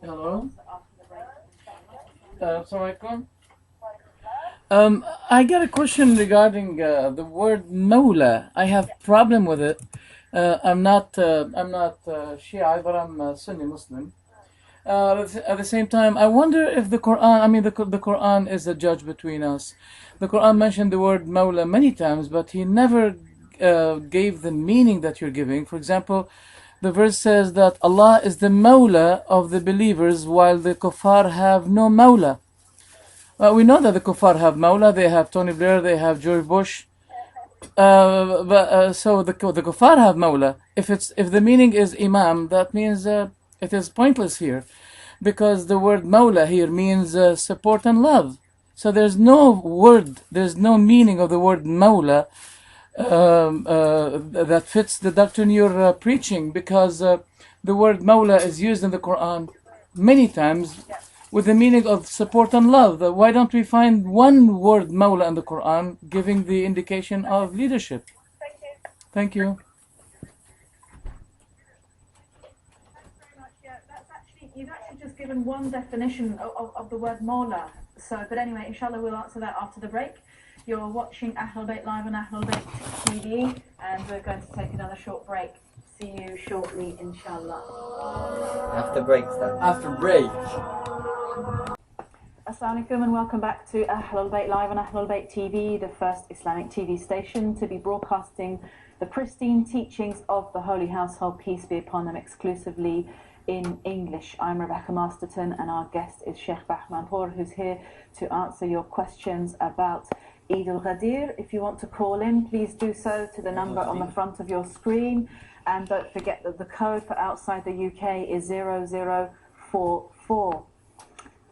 Hello. Assalamualaikum. I got a question regarding the word Mawla. I have problem with it. I'm not Shia, but I'm Sunni Muslim. At the same time, I wonder if the Quran, the Quran is a judge between us. The Quran mentioned the word Mawla many times, but he never gave the meaning that you're giving. For example, the verse says that Allah is the Mawla of the believers while the kuffar have no Mawla. We know that the kuffar have Mawla, they have Tony Blair, they have George Bush. So the kuffar have Mawla. If the meaning is Imam, that means it is pointless here, because the word Mawla here means support and love. So there's no meaning of the word Mawla that fits the doctrine you're preaching, because the word Mawla is used in the Quran many times with the meaning of support and love. Why don't we find one word Mawla in the Quran giving the indication of leadership? Thank you. You've actually just given one definition of the word Mawla. So, but anyway, inshallah, we'll answer that after the break. You're watching AHLUL BAYT live on AHLUL BAYT TV, and we're going to take another short break. See you shortly, inshallah. After break, Stan. After break. Assalamu alaikum and welcome back to AHLUL BAYT live on AHLUL BAYT TV, the first Islamic TV station to be broadcasting the pristine teachings of the Holy Household, peace be upon them, exclusively in English. I'm Rebecca Masterton, and our guest is Sheikh Rahman, who's here to answer your questions about Eid al-Ghadir. If you want to call in, please do so to the number on the front of your screen, and don't forget that the code for outside the UK is 0044.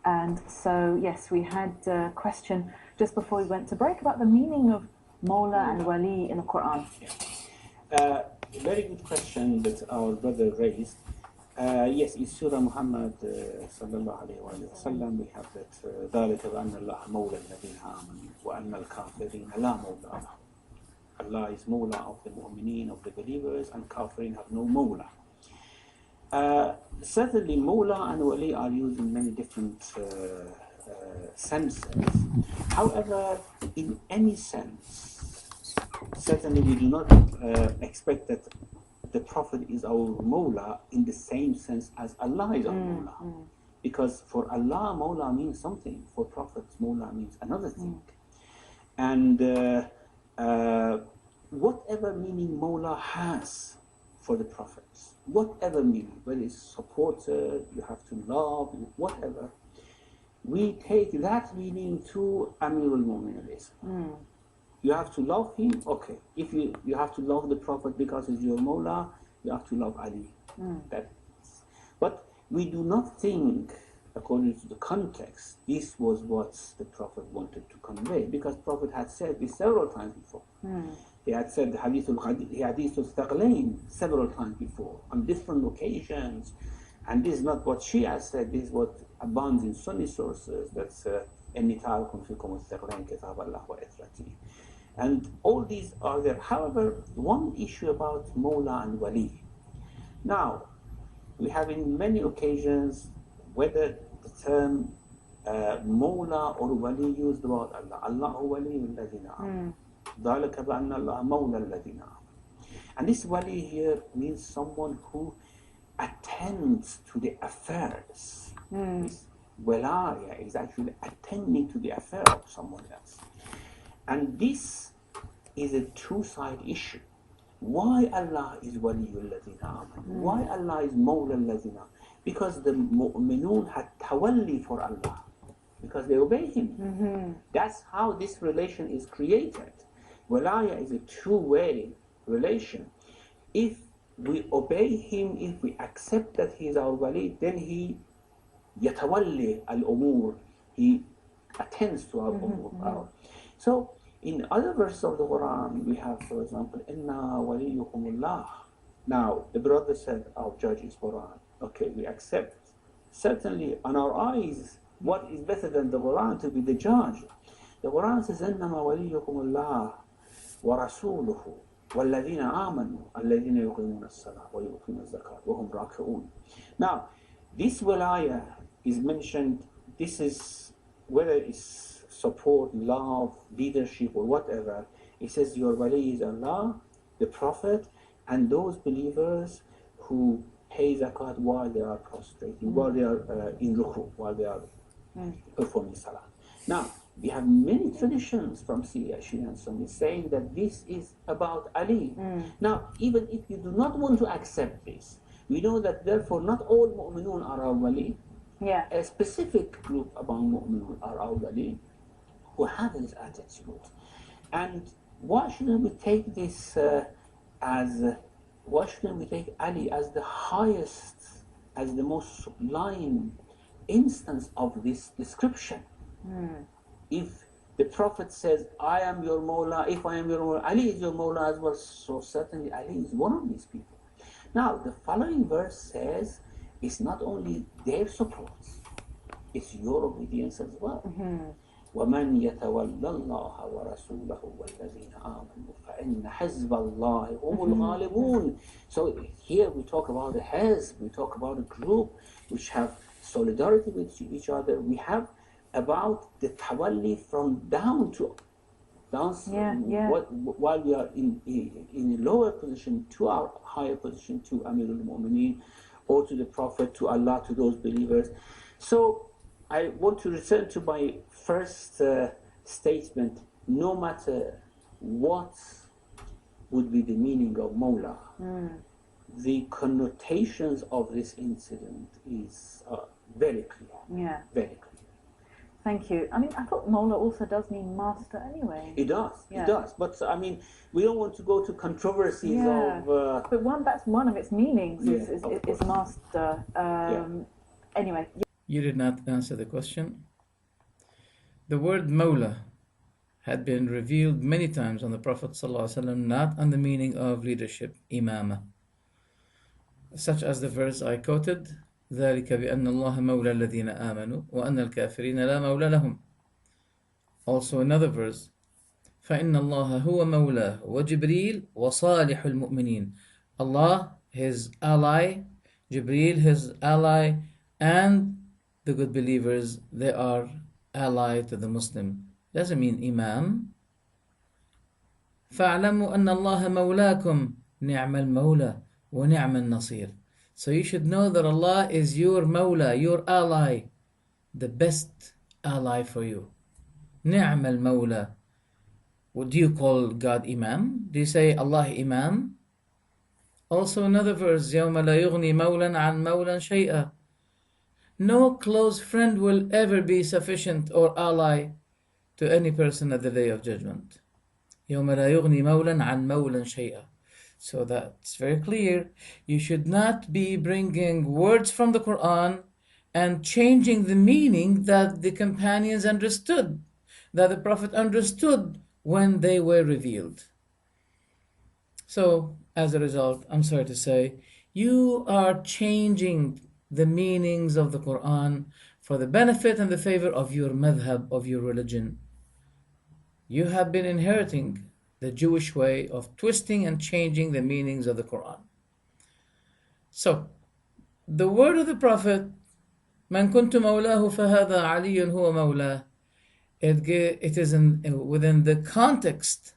And so, yes, we had a question just before we went to break about the meaning of Mawla and Wali in the Quran. Very good question that our brother raised. Yes, in Surah Muhammad sallallahu alayhi wa sallam, we have that ذَلِكَ بَأَنَّ اللَّهَ مَوْلَى الَّذِينَ آمَنُوا وَأَنَّ الْكَافِرِينَ لَا مَوْلَى لَهُمْ. Allah is Mawla of the mu'mineen, of the believers, and kafirin have no Mawla. Certainly, Mawla and Wali are used in many different senses. However, in any sense, certainly we do not expect that the Prophet is our Mawla in the same sense as Allah is our Mawla. Because for Allah, Mawla means something. For Prophets, Mawla means another thing. And whatever meaning Mawla has for the Prophets, whatever meaning, whether it's supported, you have to love, whatever, we take that meaning to Amirul Mu'minin. You have to love him, okay. If you have to love the Prophet because he's your Mawla, you have to love Ali. But we do not think, according to the context, this was what the Prophet wanted to convey, because Prophet had said this several times before. He had said the Hadith al-Thaqlayn several times before, on different occasions. And this is not what Shia said, this is what abounds in Sunni sources. That's إِنِّي تَعَلَكُمْ فِيكُمُ الثَّقْلَيْنِ كِتَابَ اللَّهِ وَإِثْرَتِهِ. And all these are there. However, one issue about Mawla and Wali. Now, we have in many occasions whether the term Mawla or Wali used about Allah. Allahu Wali alladhina amanu. ذَلِكَ بَأَنَّ اللَّهَ مَوْلَى الَّذِينَ آمَنُوا. And this Wali here means someone who attends to the affairs. This Walaya is actually attending to the affair of someone else. And this is a two-side issue. Why Allah is Waliyul Ladina Aman? Why Allah is Mawla Ladina? Because the Mu'minun had tawalli for Allah. Because they obey Him. That's how this relation is created. Walaya is a two-way relation. If we obey Him, if we accept that He is our Wali, then He yatawalli al-umur. He attends to our umur. So, in other verses of the Quran, we have, for example, Inna waliyukumullah. Now, the brother said, our judge is Quran. Okay, we accept. Certainly, on our eyes, what is better than the Quran to be the judge? The Quran says, Innama waliyukumullah wa rasuluhu walladhina amanu alladhina yuqimuna as-salah wa yu'tuna az-zakat wa hum raki'un. Now, This wilaya is mentioned, this is, whether it's support, love, leadership, or whatever, it says your wali is Allah, the Prophet, and those believers who pay zakat while they are prostrating, while they are in ruku, while they are performing salah. Now, we have many traditions from Shia and Sunni saying that this is about Ali. Now, even if you do not want to accept this, we know that therefore not all mu'minun are our wali. Yeah. A specific group among mu'minun are our wali who have this attitude. And why shouldn't we take this why shouldn't we take Ali as the highest, as the most sublime instance of this description? If the Prophet says, I am your Mawla, if I am your Mawla, Ali is your Mawla as well, so certainly Ali is one of these people. Now, the following verse says, it's not only their support, it's your obedience as well. وَمَنْ يَتَوَلَّ اللَّهَ وَرَسُولَهُ وَالَّذِينَ آمَنُوا فَإِنَّ حِزْبَ اللَّهِ هُمُ الْغَالِبُونَ. So here we talk about a hizb, we talk about a group which have solidarity with each other. We have about the tawalli from down, while we are in a lower position to our higher position, to Amirul Mu'mineen, or to the Prophet, to Allah, to those believers. So I want to return to my first statement. No matter what would be the meaning of Mawla, the connotations of this incident is very clear. Yeah. Very clear. Thank you. I mean, I thought Mawla also does mean master anyway. It does. Yeah. It does. But I mean, we don't want to go to controversies of. But that's one of its meanings is master. Anyway. You did not answer the question. The word Mawla had been revealed many times on the Prophet ﷺ, not on the meaning of leadership, imama. Such as the verse I quoted, ذلك بأن الله مولى الذين آمنوا وأن الكافرين لا مولى لهم. Also another verse, فإن الله هو مولاه وجبريل وصالح المؤمنين. Allah, his ally, Jibreel, his ally, and the good believers, they are allied to the Muslim. Doesn't mean imam. فاعلموا أن الله مولاكم نعم المولى ونعم النصير. So you should know that Allah is your Mawla, your ally, the best ally for you. نعم المولى. Do you call God Imam? Do you say Allah Imam? Also another verse, يوم لا يغني مولا عن مولا شيئا. No close friend will ever be sufficient or ally to any person at the Day of Judgment. يوم لا يغني مولا عن مولا شيئا. So that's very clear. You should not be bringing words from the Quran and changing the meaning that the companions understood, that the Prophet understood when they were revealed. So, as a result, I'm sorry to say, you are changing the meanings of the Quran for the benefit and the favor of your madhab, of your religion. You have been inheriting the Jewish way of twisting and changing the meanings of the Quran. So, the word of the Prophet, من كنت مولاه فهذا علي هو مولاه, it is within the context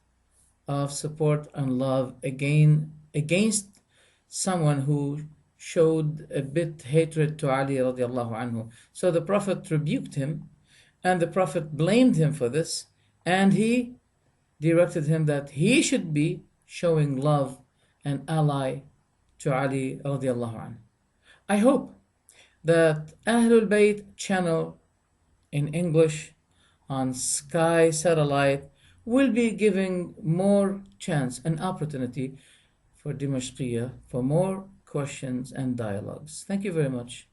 of support and love against someone who showed a bit hatred to Ali radiallahu anhu. So the Prophet rebuked him, and the Prophet blamed him for this, and he directed him that he should be showing love and ally to Ali radiallahu anhu. I hope that AHLUL BAYT channel in English on Sky Satellite will be giving more chance and opportunity for Dimashqiah for more questions and dialogues. Thank you very much.